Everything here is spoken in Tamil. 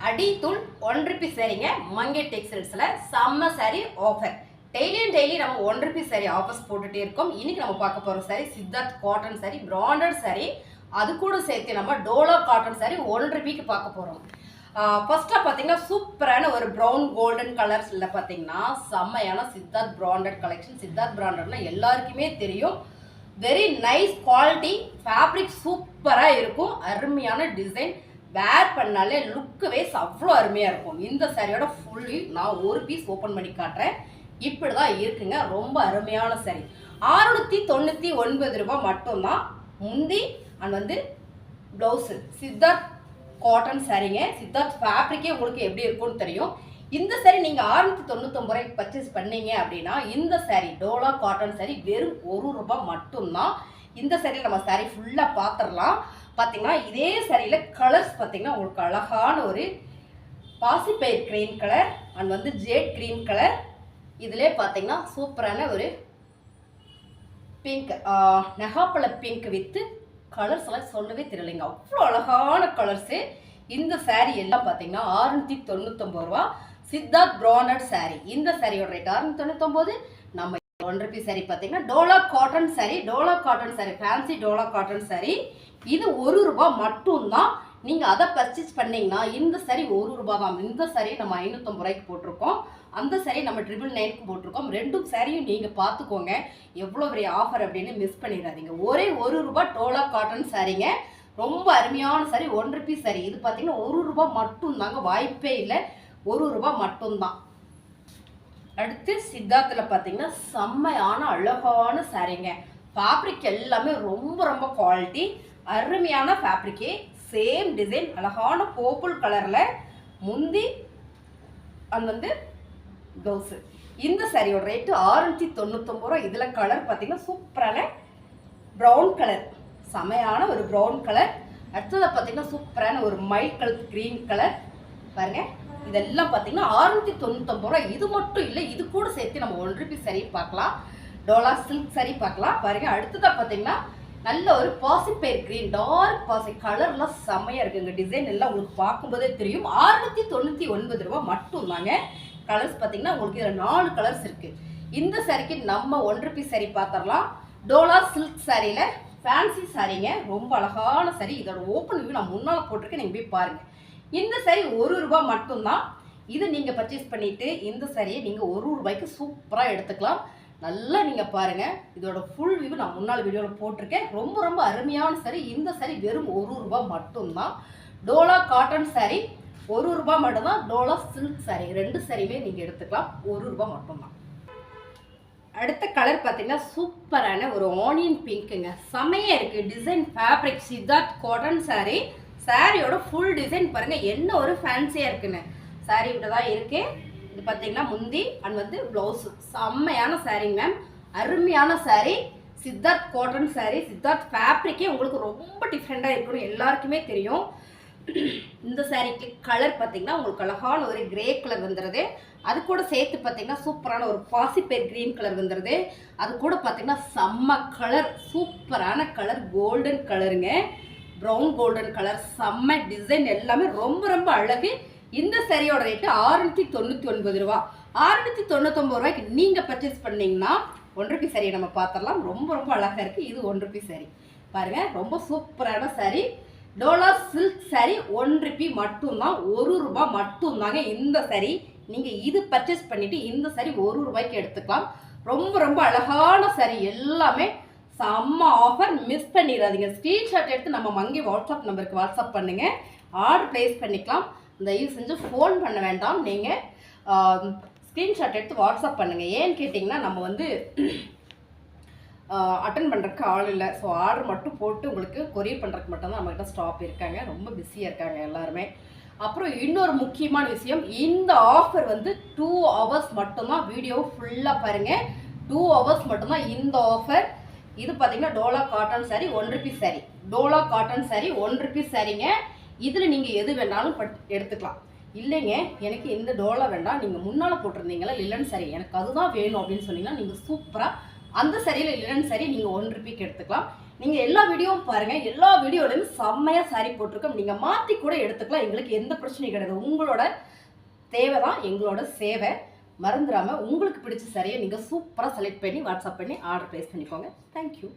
அடித்தூள் 1 ரூபீ சாரீங்க மங்கை டெக்ஸ்டைல்ஸ்ல செம்ம சாரி ஆஃபர். டெய்லி நம்ம 1 ரூபீ சாரி ஆஃபர்ஸ் போட்டுட்டே இருக்கோம். இன்னைக்கு நம்ம பார்க்க போற sorry Siddharth cotton sorry, branded sorry. அது கூட சேர்த்து நம்ம டோலா காட்டன் சாரி 1 ரூபீக்கு பார்க்க போறோம். ஃபர்ஸ்டா பாத்தீங்கன்னா சூப்பரான ஒரு ப்ரௌன் கோல்டன் கலர்ஸ்ல பாத்தீங்கன்னா செம்மையான சித்தார்த் பிராண்டட் கலெக்ஷன். சித்தார்த் பிராண்டட்னா எல்லாருக்குமே தெரியும். வெரி நைஸ் குவாலிட்டி, ஃபேப்ரிக் சூப்பரா இருக்கும், அருமையான டிசைன், வேர் பண்ணாலே லுக் வைஸ் அவ்வளோ அருமையாக இருக்கும். இந்த சாரியோட ஃபுல்லி நான் ஒரு பீஸ் ஓப்பன் பண்ணி காட்டுறேன். இப்படி தான் இருக்குங்க, ரொம்ப அருமையான சாரி. 699 ரூபாய் மட்டும்தான் முந்தி அண்ட் ப்ளவுஸு. சித்தார்த் காட்டன் சாரிங்க. சித்தார்த் ஃபேப்ரிக்கே உங்களுக்கு எப்படி இருக்கும்னு தெரியும். இந்த சாரி நீங்கள் 699 ரூபாய்க்கு பர்ச்சேஸ் பண்ணீங்க அப்படின்னா இந்த சாரி டோலா காட்டன் சாரி வெறும் 1 ரூபாய் மட்டும்தான். இந்த சாரியில் நம்ம சாரி ஃபுல்லாக பார்த்துடலாம். பார்த்தீங்கன்னா இதே சாரியில் கலர்ஸ் பார்த்தீங்கன்னா உங்களுக்கு அழகான ஒரு பாசிப்பயிர் green colour and jade green colour. இதிலே பார்த்தீங்கன்னா சூப்பரான ஒரு பிங்க், நெகாப்பழ பிங்க் வித்து கலர்ஸ் எல்லாம் சொல்லவே தெரியலைங்க, அவ்வளோ அழகான கலர்ஸு. இந்த சாரி எல்லாம் பார்த்தீங்கன்னா 699 ரூபா. Siddharth branded sorry. இந்த சாரியோட ரேட் 699. நம்ம 1 ரூபி சாரி பார்த்தீங்கன்னா Dola cotton sorry. Dola cotton sorry, fancy Dola cotton sorry. இது 1 ரூபாய் மட்டும்தான். நீங்கள் அதை பர்ச்சேஸ் பண்ணீங்கன்னா இந்த சாரி 1 ரூபாய் தான். இந்த சாரி நம்ம 550 ரூபாய்க்கு போட்டிருக்கோம், அந்த சாரி நம்ம 999க்கு போட்டிருக்கோம். ரெண்டும் சாரியும் நீங்கள் பார்த்துக்கோங்க எவ்வளோ பெரிய ஆஃபர் அப்படின்னு மிஸ் பண்ணிடாதீங்க. ஒரே 1 ரூபாய் டோலா காட்டன் சாரிங்க, ரொம்ப அருமையான சாரி. 1 Ruby sorry. இது பார்த்தீங்கன்னா 1 ரூபாய் மட்டும்தாங்க, வாய்ப்பே இல்லை, 1 ரூபாய் மட்டும்தான். அடுத்து சித்தார்த்தில் பார்த்தீங்கன்னா செம்மையான அழகான சாரிங்க. ஃபேப்ரிக் எல்லாமே ரொம்ப குவாலிட்டி, அருமையான ஃபேப்ரிக்கே. சேம் டிசைன், அழகான பர்பிள் கலரில் முந்தி அண்ட் ப்ளவுஸு. இந்த சாரியோட ரேட்டு 699 ரூபா. இதில் கலர் பார்த்தீங்கன்னா சூப்பரான ப்ரௌன் கலர், செமையான ஒரு ப்ரௌன் கலர். அடுத்தது பார்த்தீங்கன்னா சூப்பரான ஒரு மைல் கலர் க்ரீன் கலர். பாருங்க, இதெல்லாம் பார்த்தீங்கன்னா 699 ரூபா. இது மட்டும் இல்லை, இது கூட சேர்த்து நம்ம 1 ரூபி சாரி பார்க்கலாம், டோலா சில்க் சாரி பார்க்கலாம். பாருங்க, அடுத்ததாக பார்த்தீங்கன்னா நல்ல ஒரு பாசிப்பயிர் க்ரீன், டார்க் பாசி கலர்லாம் செம்மையாக இருக்குங்க. டிசைன் எல்லாம் உங்களுக்கு பார்க்கும்போதே தெரியும். 699 ரூபா மட்டும் தாங்க. கலர்ஸ் பார்த்தீங்கன்னா உங்களுக்கு இதில் 4 கலர்ஸ் இருக்குது. இந்த சாரிக்கு நம்ம 1 ரூபி சாரி பார்த்துடலாம். டோலா சில்க் சாரியில் ஃபேன்சி சாரிங்க, ரொம்ப அழகான சாரி. இதோட ஓப்பன் வியூ நான் முன்னால் போட்டிருக்கேன், நீங்கள் போய் பாருங்கள். இந்த சாரி 1 ரூபாய் மட்டும்தான். இது நீங்கள் பர்ச்சேஸ் பண்ணிவிட்டு இந்த சாரியை நீங்கள் 1 ரூபாய்க்கு சூப்பராக எடுத்துக்கலாம். நல்லா நீங்கள் பாருங்கள், இதோட ஃபுல் வியூ நான் முன்னாள் வீடியோவில் போட்டிருக்கேன். ரொம்ப அருமையான சாரி. இந்த சாரி வெறும் 1 ரூபாய் மட்டும்தான். டோலா காட்டன் சாரி 1 ரூபாய் மட்டும்தான். டோலா சில்க் சாரி 2 சாரியுமே நீங்கள் எடுத்துக்கலாம், 1 ரூபாய் மட்டும்தான். அடுத்த கலர் பார்த்தீங்கன்னா சூப்பரான ஒரு ஆனியன் பிங்க்குங்க, செமையாக இருக்குது. Design fabric Siddharth cotton sorry. சாரியோட ஃபுல் டிசைன் பாருங்கள், என்ன ஒரு ஃபேன்சியாக இருக்குன்னு. சாரி இப்படி தான் இருக்கு. இது பார்த்தீங்கன்னா முந்தி அண்ட் ப்ளவுஸ். செம்மையான சாரிங்க மேம், அருமையான சாரி. சித்தார்த் காட்டன் சாரி. சித்தார்த் ஃபேப்ரிக்கே உங்களுக்கு ரொம்ப டிஃப்ரெண்ட்டாக இருக்கணும், எல்லாருக்குமே தெரியும். இந்த சாரிக்கு கலர் பார்த்தீங்கன்னா உங்களுக்கு அழகான ஒரு கிரே கலர் வந்துடுது. அது கூட சேர்த்து பார்த்தீங்கன்னா சூப்பரான ஒரு பாசிப்பயிர் க்ரீன் கலர் வந்துடுது. அது கூட பார்த்தீங்கன்னா செம்ம கலர், சூப்பரான கலர், கோல்டன் கலருங்க, ப்ரௌன் கோல்டன் கலர், செம்ம டிசைன், எல்லாமே ரொம்ப அழகு. இந்த சாரியோட ரேட்டு 699 ரூபா. 699 ரூபாய்க்கு நீங்கள் பர்ச்சேஸ் பண்ணீங்கன்னா 1 ரூபி சாரியை நம்ம பார்த்துடலாம். ரொம்ப அழகாக இருக்குது. இது 1 ரூபி சாரி பாருங்கள், ரொம்ப சூப்பரான sorry. Dola silk sorry 1 Ruby மட்டும்தான், 1 ரூபாய் மட்டும்தாங்க. இந்த சாரி நீங்கள் இது பர்ச்சேஸ் பண்ணிவிட்டு இந்த சாரி 1 ரூபாய்க்கு எடுத்துக்கலாம். ரொம்ப அழகான சாரி, எல்லாமே செம்ம ஆஃபர், மிஸ் பண்ணிடாதீங்க. ஸ்க்ரீன்ஷாட் எடுத்து நம்ம மங்கை வாட்ஸ்அப் நம்பருக்கு வாட்ஸ்அப் பண்ணுங்கள், ஆர்டர் ப்ளேஸ் பண்ணிக்கலாம். தயவு செஞ்சு ஃபோன் பண்ண வேண்டாம், நீங்கள் ஸ்க்ரீன்ஷாட் எடுத்து வாட்ஸ்அப் பண்ணுங்கள். ஏன்னு கேட்டிங்கன்னா நம்ம அட்டன் பண்ணுறதுக்கு ஆள் இல்லை. ஸோ ஆர்டர் மட்டும் போட்டு உங்களுக்கு கொரியர் பண்ணுறதுக்கு மட்டும்தான் நம்மகிட்ட ஸ்டாப் இருக்காங்க, ரொம்ப பிஸியாக இருக்காங்க எல்லாருமே. அப்புறம் இன்னொரு முக்கியமான விஷயம், இந்த ஆஃபர் 2 ஹவர்ஸ் மட்டும்தான். வீடியோ ஃபுல்லாக பாருங்கள், 2 ஹவர்ஸ் மட்டும்தான் இந்த ஆஃபர். இது பார்த்தீங்கன்னா Dola cotton sorry 1 Ruby sorry. Dola cotton sorry 1 Ruby சாரிங்க. இதில் நீங்கள் எது வேணாலும் எடுத்துக்கலாம். இல்லைங்க எனக்கு இந்த டோலா வேண்டாம், நீங்கள் முன்னால் போட்டிருந்தீங்களா லிலன் சாரி, எனக்கு அதுதான் வேணும் அப்படின்னு சொன்னீங்கன்னா நீங்கள் சூப்பராக அந்த சரியில் லிலன் சாரி நீங்கள் 1 ரூபிக்கு எடுத்துக்கலாம். நீங்கள் எல்லா வீடியோவும் பாருங்கள், எல்லா வீடியோலையும் செம்மையாக சாரி போட்டிருக்கோம். நீங்கள் மாற்றி கூட எடுத்துக்கலாம், எங்களுக்கு எந்த பிரச்சனையும் கிடையாது. உங்களோட தேவை தான் எங்களோட சேவை. மறந்துடாமல் உங்களுக்கு பிடிச்ச சாரியை நீங்கள் சூப்பராக செலக்ட் பண்ணி வாட்ஸ்அப் பண்ணி ஆர்டர் ப்ளேஸ் பண்ணிக்கோங்க. தேங்க்யூ.